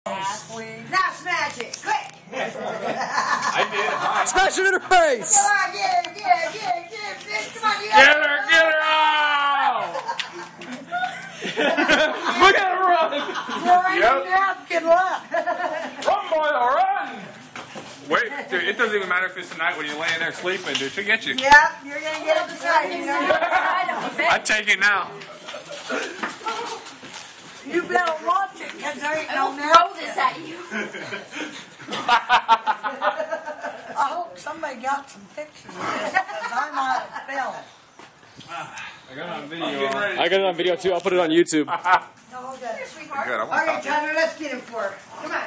Now smash it, quick! I did. Smash it in her face! Come on, get it, bitch, come on, you Get her! Look at her run! Yep. Good luck. Run, boy, run! Wait, dude, it doesn't even matter if it's tonight when you're laying there sleeping, dude. She'll get you. Yep, you're gonna get it beside you. I take it now. You better watch it, because there ain't no throw this at you. I hope somebody got some pictures of this, because I might film it. I got it on video. I got it on video too. I'll put it on YouTube. No, okay. Sweetheart. Good, I want Okay, copy. Tyler, let's get him for her. Come on.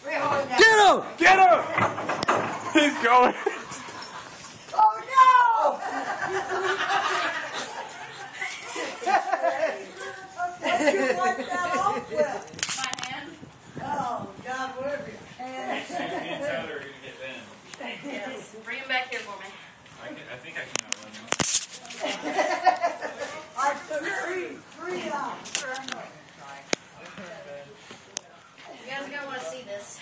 We're holding down. Get him! Get him! He's going. Oh, no! What'd you wipe that off with? My hand. Oh, God, whatever your hands. Yes. Bring him back here for me. I think I can outrun I took three out. You guys are gonna want to see this.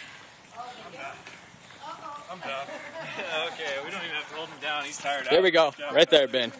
I'm done. Okay, we don't even have to hold him down. He's tired out. There we go. Right there, Ben.